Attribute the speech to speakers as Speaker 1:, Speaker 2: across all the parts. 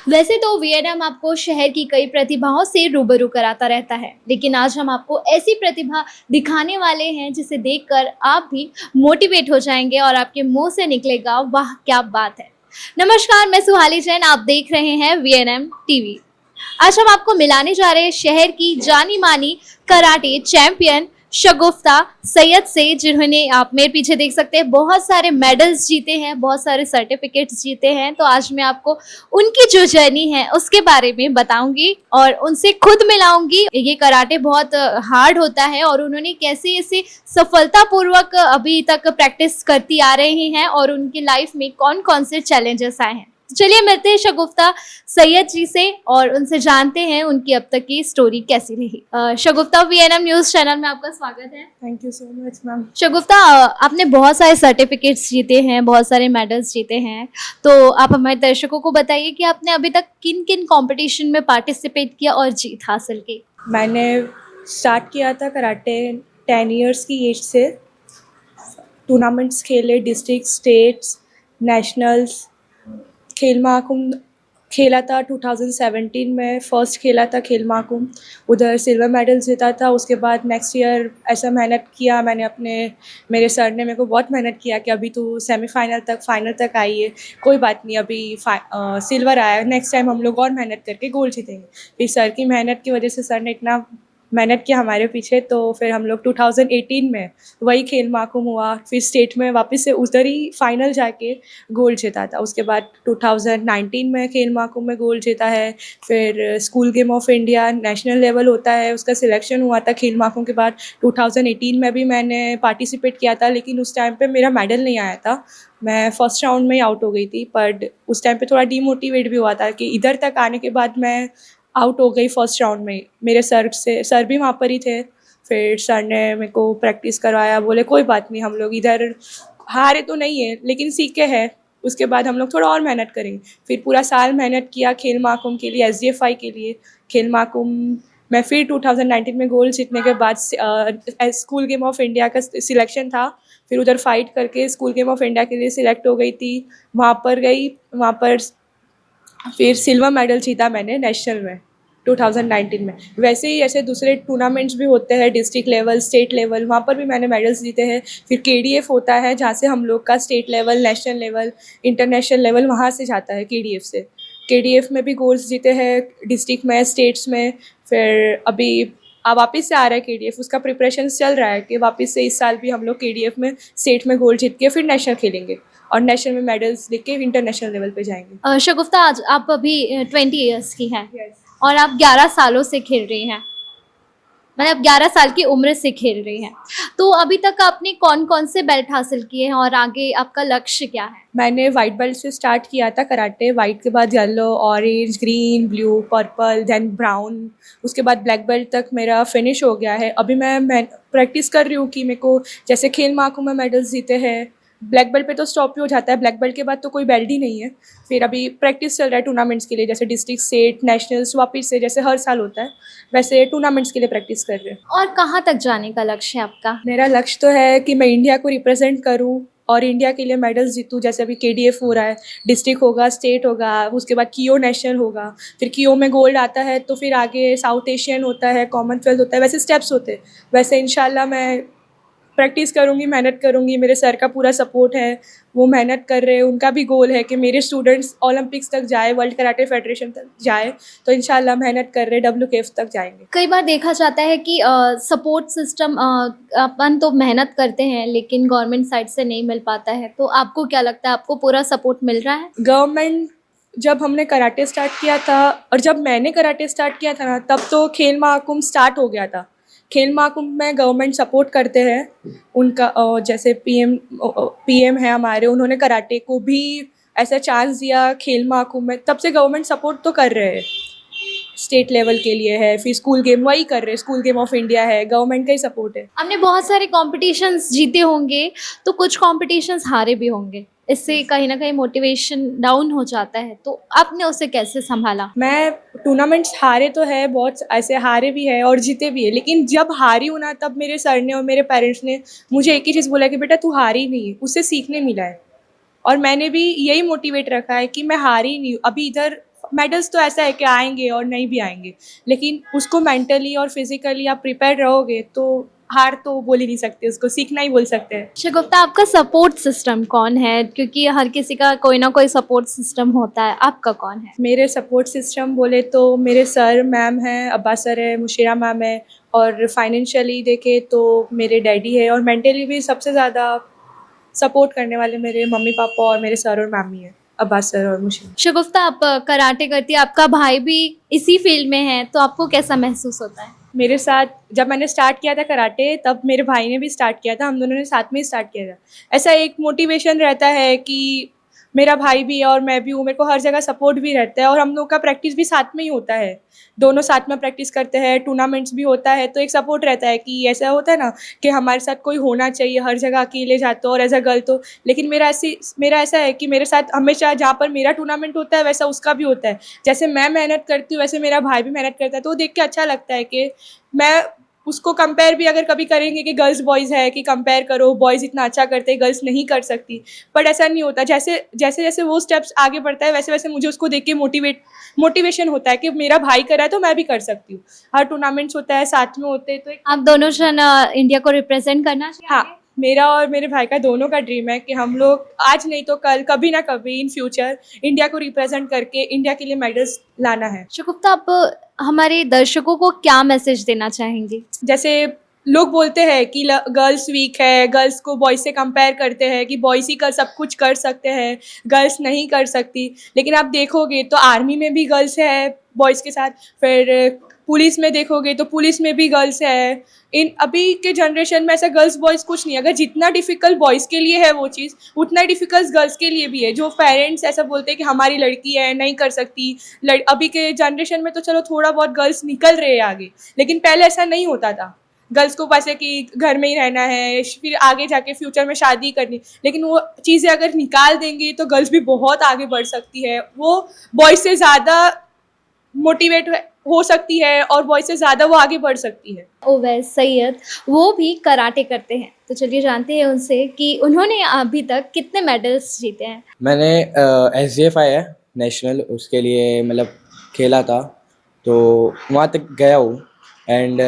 Speaker 1: वैसे तो वीएनएम आपको शहर की कई प्रतिभाओं से रूबरू कराता रहता है, लेकिन आज हम आपको ऐसी प्रतिभा दिखाने वाले हैं जिसे देखकर आप भी मोटिवेट हो जाएंगे और आपके मुंह से निकलेगा वाह क्या बात है। नमस्कार, मैं सुहाली जैन, आप देख रहे हैं वीएनएम टीवी। आज हम आपको मिलाने जा रहे हैं शहर की जानी मानी कराटे चैंपियन शगुफ्ता सैयद से, जिन्होंने आप मेरे पीछे देख सकते हैं बहुत सारे मेडल्स जीते हैं, बहुत सारे सर्टिफिकेट्स जीते हैं। तो आज मैं आपको उनकी जो जर्नी है उसके बारे में बताऊंगी और उनसे खुद मिलाऊंगी। ये कराटे बहुत हार्ड होता है और उन्होंने कैसे इसे सफलतापूर्वक अभी तक प्रैक्टिस करती आ रही हैं और उनकी लाइफ में कौन कौन से चैलेंजेस आए हैं। चलिए मिलते हैं शगुफ्ता सैयद जी से और उनसे जानते हैं उनकी अब तक की स्टोरी कैसी रही। शगुफ्ता, वीएनएम न्यूज़ चैनल में आपका स्वागत है।
Speaker 2: Thank you so much ma'am.
Speaker 1: Shagufta, आपने बहुत सारे सर्टिफिकेट्स जीते हैं, बहुत सारे मेडल्स जीते हैं, तो आप हमारे दर्शकों को बताइए कि आपने अभी तक किन किन कंपटीशन में पार्टिसिपेट किया और जीत हासिल की।
Speaker 2: मैंने स्टार्ट किया था कराटे 10 इयर्स की एज से। टूर्नामेंट्स खेले, डिस्ट्रिक्ट, स्टेट्स, नेशनल्स। खेल महाकुंभ खेला था 2017 में, फर्स्ट खेला था खेल महाकुंभ, उधर सिल्वर मेडल जीता था। उसके बाद नेक्स्ट ईयर ऐसा मेहनत किया मैंने मेरे सर ने मेरे को बहुत मेहनत किया कि अभी तो सेमीफाइनल तक फाइनल तक आई है, कोई बात नहीं, अभी सिल्वर आया, नेक्स्ट टाइम हम लोग और मेहनत करके गोल्ड जीतेंगे। फिर सर की मेहनत की वजह से सर ने इतना मेहनत किया हमारे पीछे, तो फिर हम लोग 2018 में वही खेल महाकुंभ हुआ, फिर स्टेट में वापस से उधर ही फाइनल जाके गोल्ड जीता था। उसके बाद 2019 में खेल महाकुंभ में गोल्ड जीता है। फिर school game of India national level होता है, उसका सिलेक्शन हुआ था खेल महाकुंभ के बाद। 2018 में भी मैंने पार्टिसिपेट किया था, लेकिन उस टाइम पे मेरा मेडल नहीं आया था, मैं फर्स्ट राउंड में ही आउट हो गई थी। पर उस टाइम पे थोड़ा डीमोटिवेट भी हुआ था कि इधर तक आने के बाद मैं आउट हो गई फर्स्ट राउंड में। मेरे सर भी वहाँ पर ही थे। फिर सर ने मेरे को प्रैक्टिस करवाया, बोले कोई बात नहीं, हम लोग इधर हारे तो नहीं है लेकिन सीखे हैं, उसके बाद हम लोग थोड़ा और मेहनत करेंगे। फिर पूरा साल मेहनत किया खेल महाकुंभ के लिए, एसडीएफआई के लिए। खेल महाकुंभ में फिर 2019 में गोल्ड जीतने के बाद स्कूल गेम ऑफ इंडिया का सिलेक्शन था, फिर उधर फाइट करके स्कूल गेम ऑफ इंडिया के लिए सिलेक्ट हो गई थी। वहाँ पर गई, वहाँ पर फिर सिल्वर मेडल जीता मैंने नेशनल में 2019 में। वैसे ही ऐसे दूसरे टूर्नामेंट्स भी होते हैं, डिस्ट्रिक्ट लेवल, स्टेट लेवल, वहाँ पर भी मैंने मेडल्स जीते हैं। फिर केडीएफ होता है जहाँ से हम लोग का state level, national level, international level वहाँ से जाता है केडीएफ से। केडीएफ में भी गोल्ड्स जीते हैं, डिस्ट्रिक्ट में, स्टेट्स में। फिर अभी वापस से आ रहा है केडीएफ, उसका प्रिपरेशन चल रहा है कि वापस से इस साल भी हम लोग केडीएफ में स्टेट में गोल्ड जीत के फिर नेशनल खेलेंगे और नेशनल में मेडल्स लेके इंटरनेशनल लेवल पे जाएंगे।
Speaker 1: शगुफ्ता, आज आप अभी 20 ईयर्स की हैं
Speaker 2: Yes.
Speaker 1: और आप 11 सालों से खेल रही हैं, मतलब 11 साल की उम्र से खेल रही हैं। तो अभी तक आपने कौन कौन से बेल्ट हासिल किए हैं और आगे आपका लक्ष्य क्या है?
Speaker 2: मैंने वाइट बेल्ट से स्टार्ट किया था कराटे, वाइट के बाद yellow, orange, green, blue, purple, then brown, उसके बाद ब्लैक बेल्ट तक मेरा फिनिश हो गया है। अभी मैं प्रैक्टिस कर रही हूँ कि मेरे को जैसे खेल महाकुंभ में मेडल्स जीते हैं, ब्लैक बेल्ट पे तो स्टॉप ही हो जाता है, ब्लैक बेल्ट के बाद तो कोई बेल्ट ही नहीं है। फिर अभी प्रैक्टिस चल रहा है टूर्नामेंट्स के लिए, जैसे डिस्ट्रिक्ट, स्टेट, नेशनल्स, वापस से जैसे हर साल होता है वैसे टूर्नामेंट्स के लिए प्रैक्टिस कर रहे हैं।
Speaker 1: और कहाँ तक जाने का लक्ष्य है आपका?
Speaker 2: मेरा लक्ष्य तो है कि मैं इंडिया को रिप्रेजेंट करूं और इंडिया के लिए मेडल्स जीतूं। जैसे अभी केडीएफ हो रहा है, डिस्ट्रिक्ट होगा, स्टेट होगा, उसके बाद कियो नेशनल होगा, फिर कियो में गोल्ड आता है तो फिर आगे साउथ एशियन होता है, कॉमनवेल्थ होता है, वैसे स्टेप्स होते हैं। वैसे इंशाल्लाह मैं प्रैक्टिस करूँगी, मेहनत करूँगी, मेरे सर का पूरा सपोर्ट है, वो मेहनत कर रहे हैं, उनका भी गोल है कि मेरे स्टूडेंट्स ओलंपिक्स तक जाए, वर्ल्ड कराटे फेडरेशन तक जाए, तो इंशाल्लाह मेहनत कर रहे, WKF तक जाएंगे।
Speaker 1: कई बार देखा जाता है कि सपोर्ट सिस्टम, अपन तो मेहनत करते हैं लेकिन गवर्नमेंट साइड से नहीं मिल पाता है, तो आपको क्या लगता है, आपको पूरा सपोर्ट मिल रहा है?
Speaker 2: गवर्नमेंट, जब हमने कराटे स्टार्ट किया था और जब मैंने कराटे स्टार्ट किया था ना, तब तो खेल महाकुंभ स्टार्ट हो गया था। खेल महाकुंभ में गवर्नमेंट सपोर्ट करते हैं, उनका जैसे पीएम है हमारे, उन्होंने कराटे को भी ऐसा चांस दिया खेल महाकुंभ में, तब से गवर्नमेंट सपोर्ट तो कर रहे हैं। स्टेट लेवल के लिए है, फिर स्कूल गेम वही कर रहे हैं, स्कूल गेम ऑफ इंडिया है, गवर्नमेंट का ही सपोर्ट है।
Speaker 1: हमने बहुत सारे कॉम्पिटिशन्स जीते होंगे, तो कुछ कॉम्पिटिशन्स हारे भी होंगे, इससे कहीं ना कहीं मोटिवेशन डाउन हो जाता है, तो आपने उसे कैसे संभाला?
Speaker 2: मैं टूर्नामेंट्स हारे तो है, बहुत ऐसे हारे भी है और जीते भी है, लेकिन जब हारी हूँ ना, तब मेरे सर ने और मेरे पेरेंट्स ने मुझे एक ही चीज़ बोला कि बेटा तू हारी नहीं है, उससे सीखने मिला है। और मैंने भी यही मोटिवेट रखा है कि मैं हारी नहीं हूँ। अभी इधर मेडल्स तो ऐसा है कि आएंगे और नहीं भी आएंगे, लेकिन उसको मेंटली और फिजिकली आप प्रिपेयर रहोगे तो हार तो बोल ही नहीं सकते, उसको सीखना ही बोल सकते हैं।
Speaker 1: शगुफ्ता, आपका सपोर्ट सिस्टम कौन है? क्योंकि हर किसी का कोई ना कोई सपोर्ट सिस्टम होता है, आपका कौन है?
Speaker 2: मेरे सपोर्ट सिस्टम बोले तो मेरे सर मैम हैं, अब्बास सर है, मुशीरा मैम है, और फाइनेंशियली देखे तो मेरे डैडी है, और मेंटली भी सबसे ज़्यादा सपोर्ट करने वाले मेरे मम्मी पापा और मेरे सर और मैम ही हैं, अब्बास सर और मुशीरा।
Speaker 1: शगुफ्ता, आप कराटे करती है, आपका भाई भी इसी फील्ड में है, तो आपको कैसा महसूस होता है?
Speaker 2: मेरे साथ जब मैंने स्टार्ट किया था कराटे, तब मेरे भाई ने भी स्टार्ट किया था, हम दोनों ने साथ में ही स्टार्ट किया था। ऐसा एक मोटिवेशन रहता है कि मेरा भाई भी है और मैं भी हूँ, मेरे को हर जगह सपोर्ट भी रहता है, और हम लोग का प्रैक्टिस भी साथ में ही होता है, दोनों साथ में प्रैक्टिस करते हैं, टूर्नामेंट्स भी होता है, तो एक सपोर्ट रहता है कि ऐसा होता है ना कि हमारे साथ कोई होना चाहिए, हर जगह अकेले जाते हो और एज अ गर्ल तो। लेकिन मेरा ऐसा है कि मेरे साथ हमेशा जहाँ पर मेरा टूर्नामेंट होता है वैसा उसका भी होता है, जैसे मैं मेहनत करती हूँ वैसे मेरा भाई भी मेहनत करता है, तो वो देख के अच्छा लगता है कि मैं उसको कंपेयर भी अगर कभी करेंगे कि गर्ल्स बॉयज़ है कि कंपेयर करो, बॉयज़ इतना अच्छा करते हैं, गर्ल्स नहीं कर सकती, बट ऐसा नहीं होता। जैसे जैसे जैसे वो स्टेप्स आगे बढ़ता है वैसे वैसे मुझे उसको देख के मोटिवेशन होता है कि मेरा भाई कर रहा है तो मैं भी कर सकती हूँ। हर टूर्नामेंट्स होता है, साथ में होते हैं, तो एक
Speaker 1: आप दोनों जन इंडिया को रिप्रेजेंट करना चाहिए?
Speaker 2: हाँ, मेरा और मेरे भाई का दोनों का ड्रीम है कि हम लोग आज नहीं तो कल, कभी ना कभी इन फ्यूचर इंडिया को रिप्रेजेंट करके इंडिया के लिए मेडल्स लाना है।
Speaker 1: शगुफ्ता, आप हमारे दर्शकों को क्या मैसेज देना चाहेंगी?
Speaker 2: जैसे लोग बोलते हैं कि गर्ल्स वीक है, गर्ल्स को बॉयज़ से कंपेयर करते हैं कि बॉयज़ ही कर सब कुछ कर सकते हैं, गर्ल्स नहीं कर सकती, लेकिन आप देखोगे तो आर्मी में भी गर्ल्स है बॉयज़ के साथ, फिर पुलिस में देखोगे तो पुलिस में भी गर्ल्स है। इन अभी के जनरेशन में ऐसा गर्ल्स बॉयज़ कुछ नहीं है, अगर जितना डिफ़िकल्ट बॉयज़ के लिए है वो चीज़, उतना ही डिफ़िकल्ट गर्ल्स के लिए भी है। जो पेरेंट्स ऐसा बोलते हैं कि हमारी लड़की है नहीं कर सकती, अभी के जनरेशन में तो चलो थोड़ा बहुत गर्ल्स निकल रहे हैं आगे, लेकिन पहले ऐसा नहीं होता था। गर्ल्स को बस है कि घर में ही रहना है, फिर आगे जाके फ्यूचर में शादी करनी, लेकिन वो चीज़ें अगर निकाल देंगे तो गर्ल्स भी बहुत आगे बढ़ सकती है, वो बॉयज़ से ज़्यादा मोटिवेट हो सकती है और बॉयज़ से ज़्यादा वो आगे बढ़ सकती है।
Speaker 1: ओवैस सैयद, वो भी कराटे करते हैं, तो चलिए जानते हैं उनसे कि उन्होंने अभी तक कितने मेडल्स जीते हैं।
Speaker 3: मैंने SGFI है नेशनल, उसके लिए मतलब खेला था, तो वहाँ तक गया हूँ। एंड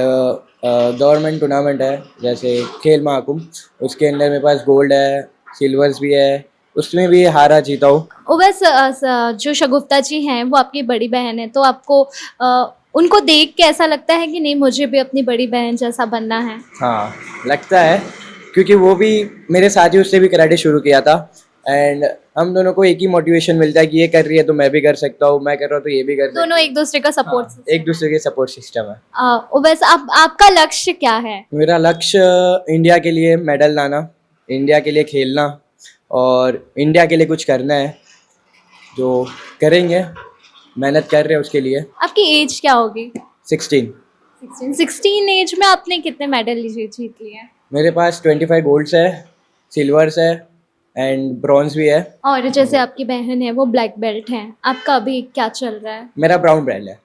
Speaker 3: गवर्नमेंट टूर्नामेंट है जैसे खेल महाकुंभ, उसके अंदर मेरे पास गोल्ड है, सिल्वर्स भी है, उसमें भी हारा जीता हूँ।
Speaker 1: ओवैस, जो शगुफ्ता जी हैं वो आपकी बड़ी बहन है, तो आपको उनको देख के ऐसा लगता है कि नहीं मुझे भी अपनी बड़ी बहन जैसा बनना है?
Speaker 3: हाँ, लगता है, क्योंकि वो भी मेरे साथ ही, उससे भी कराटे शुरू किया था, एंड हम दोनों को एक ही मोटिवेशन मिलता है कि ये कर रही है तो मैं भी कर सकता हूँ, मैं कर रहा हूँ तो ये भी कर सकता
Speaker 1: दोनों एक दूसरे का सपोर्ट
Speaker 3: हूँ। एक दूसरे के सपोर्ट सिस्टम है।
Speaker 1: ओवैस, आपका लक्ष्य क्या है?
Speaker 3: मेरा लक्ष्य इंडिया के लिए मेडल लाना, इंडिया के लिए खेलना और इंडिया के लिए कुछ करना है, जो करेंगे, मेहनत कर रहे हैं उसके लिए।
Speaker 1: आपकी एज क्या होगी?
Speaker 3: 16।
Speaker 1: 16 एज में आपने कितने मेडल जीत लिए हैं?
Speaker 3: मेरे पास 25 गोल्ड्स है, सिल्वर्स है एंड ब्रॉन्ज भी है।
Speaker 1: और जैसे आपकी बहन है वो ब्लैक बेल्ट है, आपका अभी क्या चल रहा है?
Speaker 3: मेरा ब्राउन बेल्ट है।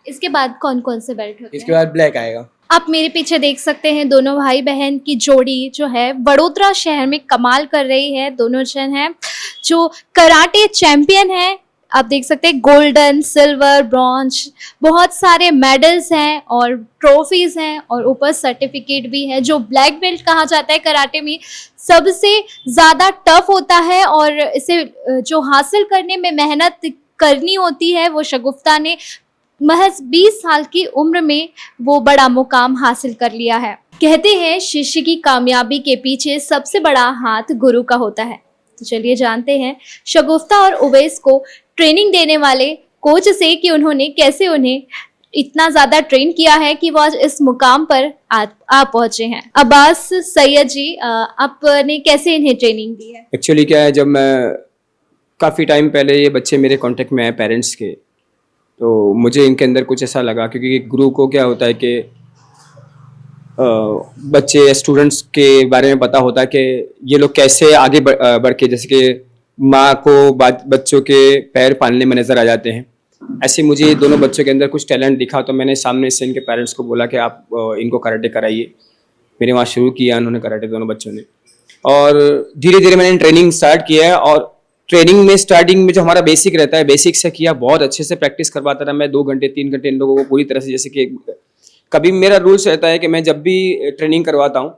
Speaker 1: इसके बाद कौन कौन से बेल्ट होते
Speaker 3: इसके
Speaker 1: हैं?
Speaker 3: बाद ब्लैक आएगा।
Speaker 1: आप मेरे पीछे देख सकते हैं दोनों भाई बहन की जोड़ी जो है वडोदरा शहर में कमाल कर रही है। दोनों जन हैं जो कराटे चैंपियन है। आप देख सकते हैं गोल्डन, सिल्वर, ब्रॉन्ज, बहुत सारे मेडल्स हैं और ट्रॉफीज हैं और ऊपर सर्टिफिकेट भी है। जो ब्लैक बेल्ट कहा जाता है कराटे में सबसे ज़्यादा टफ होता है और इसे जो हासिल करने में मेहनत करनी होती है वो शगुफ्ता ने महज 20 साल की उम्र में वो बड़ा मुकाम हासिल कर लिया है। कहते हैं शिष्य की कामयाबी के पीछे सबसे बड़ा हाथ गुरु का होता है। तो चलिए जानते हैं शगुफ्ता और उवैस को ट्रेनिंग देने वाले कोच से कि उन्होंने कैसे उन्हें इतना ज़्यादा ट्रेन किया है कि वो आज इस मुकाम पर आ पहुंचे हैं। अब्बास सैयद जी, आपने कैसे इन्हें ट्रेनिंग दी है?
Speaker 4: एक्चुअली क्या है, जब मैं काफ़ी टाइम पहले ये बच्चे मेरे कांटेक्ट में आए पेरेंट्स के, तो मुझे इनके अंदर कुछ ऐसा लगा, क्योंकि गुरु को क्या होता है कि बच्चे स्टूडेंट्स के बारे में पता होता है कि ये लोग कैसे आगे बढ़ के, जैसे कि माँ को बच्चों के पैर पालने में नज़र आ जाते हैं, ऐसे मुझे दोनों बच्चों के अंदर कुछ टैलेंट दिखा, तो मैंने सामने से इनके पेरेंट्स को बोला कि आप इनको कराटे कराइए। मेरे वहाँ शुरू किया उन्होंने कराटे, दोनों बच्चों ने, और धीरे धीरे मैंने ट्रेनिंग स्टार्ट किया है और ट्रेनिंग में स्टार्टिंग में जो हमारा बेसिक रहता है, बेसिक से किया, बहुत अच्छे से प्रैक्टिस करवाता था मैं, 2 घंटे 3 घंटे इन लोगों को पूरी तरह से। जैसे कि कभी मेरा रूल्स रहता है कि मैं जब भी ट्रेनिंग करवाता हूँ,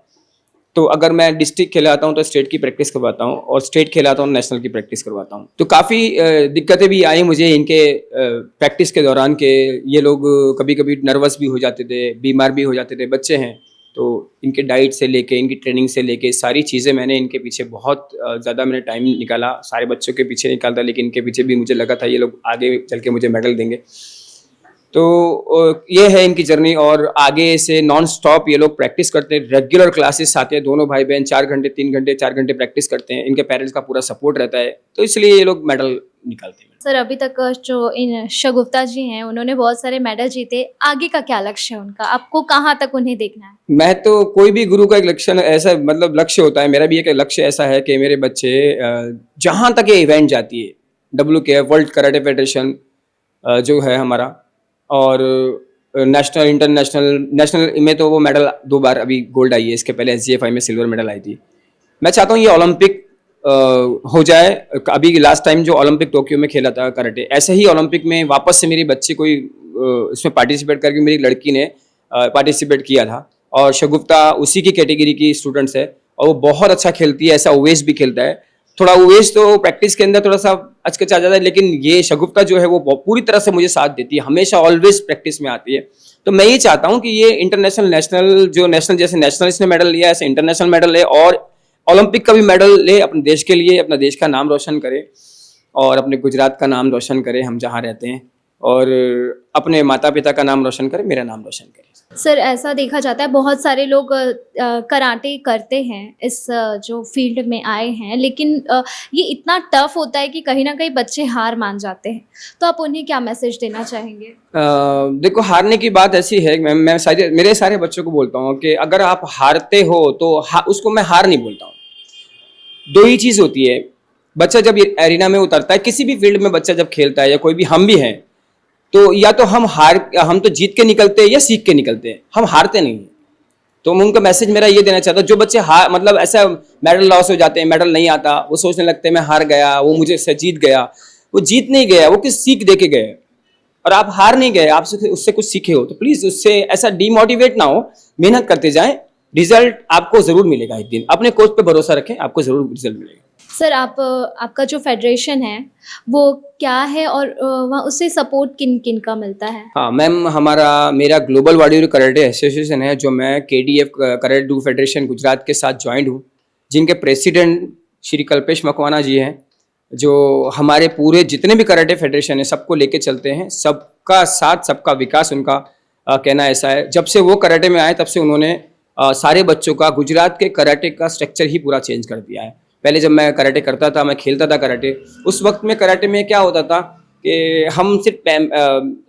Speaker 4: तो अगर मैं डिस्ट्रिक्ट खिलाता हूँ तो स्टेट की प्रैक्टिस करवाता हूँ, और स्टेट खिलाता हूँ नेशनल की प्रैक्टिस करवाता हूँ। तो काफ़ी दिक्कतें भी आई मुझे इनके प्रैक्टिस के दौरान के, ये लोग कभी कभी नर्वस भी हो जाते थे, बीमार भी हो जाते थे, बच्चे हैं। तो इनके डाइट से लेके, इनकी ट्रेनिंग से लेके सारी चीज़ें मैंने इनके पीछे बहुत ज़्यादा मैंने टाइम निकाला, सारे बच्चों के पीछे निकालता, लेकिन इनके पीछे भी मुझे लगा था ये लोग आगे चल के मुझे मेडल देंगे। तो ये है इनकी जर्नी, और आगे से नॉन स्टॉप ये लोग प्रैक्टिस करते हैं, रेगुलर क्लासेस आते हैं, दोनों भाई बहन 4 घंटे 3 घंटे 4 घंटे प्रैक्टिस करते हैं। इनके पेरेंट्स का पूरा सपोर्ट रहता है, तो इसलिए ये लोग मेडल निकालते हैं।
Speaker 1: सर अभी तक जो इन शगुफ्ता जी हैं उन्होंने बहुत सारे मेडल जीते, आगे का क्या लक्ष्य है उनका, आपको कहाँ तक उन्हें देखना है?
Speaker 4: मैं तो, कोई भी गुरु का एक लक्ष्य ऐसा मतलब लक्ष्य होता है, मेरा भी एक लक्ष्य ऐसा है कि मेरे बच्चे जहाँ तक ये इवेंट जाती है, WKF वर्ल्ड कराटे फेडरेशन जो है हमारा, और नेशनल इंटरनेशनल, नेशनल में तो वो मेडल 2 बार अभी गोल्ड आई है, इसके पहले SGFI में सिल्वर मेडल आई थी। मैं चाहता हूँ ये ओलंपिक हो जाए। अभी लास्ट टाइम जो ओलंपिक टोक्यो में खेला था कराटे, ऐसे ही ओलंपिक में वापस से मेरी बच्ची कोई इसमें पार्टिसिपेट करके, मेरी लड़की ने पार्टिसिपेट किया था, और शगुफ्ता उसी की कैटेगरी की स्टूडेंट्स है, और वो बहुत अच्छा खेलती है। ऐसा उवेश भी खेलता है, थोड़ा उवेश तो प्रैक्टिस के अंदर थोड़ा सा अचकचा जाता है, लेकिन ये शगुफ्ता जो है वो पूरी तरह से मुझे साथ देती है, हमेशा ऑलवेज प्रैक्टिस में आती है। तो मैं ये चाहता हूँ कि ये इंटरनेशनल, नेशनल, जो नेशनल, जैसे नेशनल इसने मेडल लिया, ऐसे इंटरनेशनल मेडल ले, और ओलंपिक का भी मेडल ले, अपने देश के लिए, अपना देश का नाम रोशन करे, और अपने गुजरात का नाम रोशन करे, हम जहाँ रहते हैं, और अपने माता पिता का नाम रोशन करे, मेरा नाम रोशन करे।
Speaker 1: सर ऐसा देखा जाता है बहुत सारे लोग कराटे करते हैं, इस जो फील्ड में आए हैं, लेकिन ये इतना टफ होता है कि कहीं ना कहीं बच्चे हार मान जाते हैं, तो आप उन्हें क्या मैसेज देना चाहेंगे?
Speaker 4: देखो, हारने की बात ऐसी है, मैं मेरे सारे बच्चों को बोलता हूँ कि अगर आप हारते हो तो उसको मैं हार नहीं बोलता हूँ। 2 ही चीज़ होती है, बच्चा जब एरिना में उतरता है, किसी भी फील्ड में बच्चा जब खेलता है, या कोई भी, हम भी हैं, तो या तो हम तो जीत के निकलते हैं या सीख के निकलते हैं, हम हारते नहीं हैं। तो मैं उनका मैसेज मेरा ये देना चाहता हूँ, जो बच्चे मतलब ऐसा मेडल लॉस हो जाते हैं, मेडल नहीं आता, वो सोचने लगते हैं मैं हार गया, वो मुझे से जीत गया। वो जीत नहीं गया, वो किस सीख दे के गए, और आप हार नहीं गए, आप उससे कुछ सीखे हो, तो प्लीज़ उससे ऐसा डीमोटिवेट ना हो, मेहनत करते जाएं, रिजल्ट आपको ज़रूर मिलेगा एक दिन। अपने कोच पे भरोसा रखें, आपको ज़रूर रिजल्ट मिलेगा।
Speaker 1: सर आपका जो फेडरेशन है वो क्या है, और वहाँ उससे सपोर्ट किन किन का मिलता है?
Speaker 4: हाँ मैम, मेरा ग्लोबल वॉरियर कराटे एसोसिएशन है, जो मैं KDF karate do federation Gujarat के साथ ज्वाइंट हूँ, जिनके प्रेसिडेंट श्री कल्पेश मकवाना जी हैं, जो हमारे पूरे जितने भी कराटे फेडरेशन है सबको लेके चलते हैं, सबका साथ सबका विकास, उनका कहना ऐसा है। जब से वो कराटे में आए तब से उन्होंने सारे बच्चों का, गुजरात के कराटे का स्ट्रक्चर ही पूरा चेंज कर दिया है। पहले जब मैं कराटे करता था, मैं खेलता था कराटे, उस वक्त में कराटे में क्या होता था कि हम सिर्फ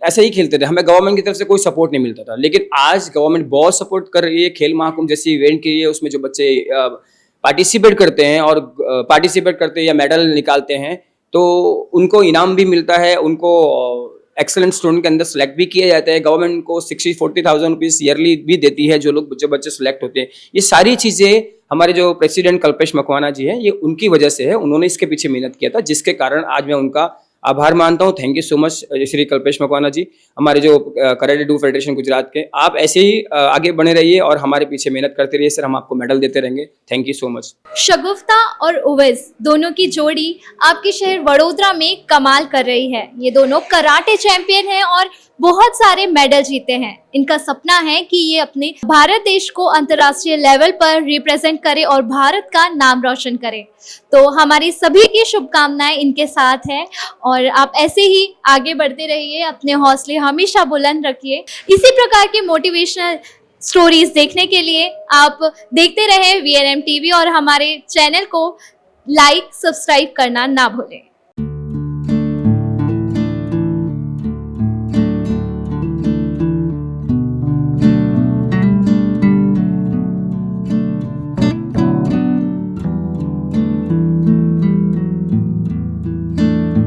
Speaker 4: ऐसे ही खेलते थे, हमें गवर्नमेंट की तरफ से कोई सपोर्ट नहीं मिलता था। लेकिन आज गवर्नमेंट बहुत सपोर्ट कर रही है, खेल महाकुंभ जैसी इवेंट के लिए, उसमें जो बच्चे पार्टिसिपेट करते हैं, और पार्टिसिपेट करते हैं या मेडल निकालते हैं, तो उनको इनाम भी मिलता है, उनको एक्सेलेंट स्टूडेंट के अंदर सेलेक्ट भी किया जाता है। गवर्नमेंट को 40,000 रुपीज़ ईयरली भी देती है जो बच्चे सेलेक्ट होते हैं। ये सारी चीज़ें हमारे जो प्रेसिडेंट कल्पेश मकवाना जी हैं, ये उनकी वजह से है, उन्होंने इसके पीछे मेहनत किया था, जिसके कारण आज मैं उनका आभार मानता हूँ। Thank you so much Shri Kalpesh Makwana ji, हमारे जो कराटे डू फेडरेशन गुजरात के। आप ऐसे ही आगे बने रहिए और हमारे पीछे मेहनत करते रहिए सर, हम आपको मेडल देते रहेंगे। Thank you so much.
Speaker 1: Shagufta और उवैस दोनों की जोड़ी आपके शहर वडोदरा में कमाल कर रही है। ये दोनों कराटे चैंपियन हैं और बहुत सारे मेडल जीते हैं। इनका सपना है कि ये अपने भारत देश को अंतर्राष्ट्रीय लेवल पर रिप्रेजेंट करे और भारत का नाम रोशन करे। तो हमारी सभी की शुभकामनाएं इनके साथ है और आप ऐसे ही आगे बढ़ते रहिए, अपने हौसले हमेशा बुलंद रखिए। इसी प्रकार के मोटिवेशनल स्टोरीज देखने के लिए आप देखते रहे VNM TV और हमारे चैनल को लाइक सब्सक्राइब करना ना भूलें।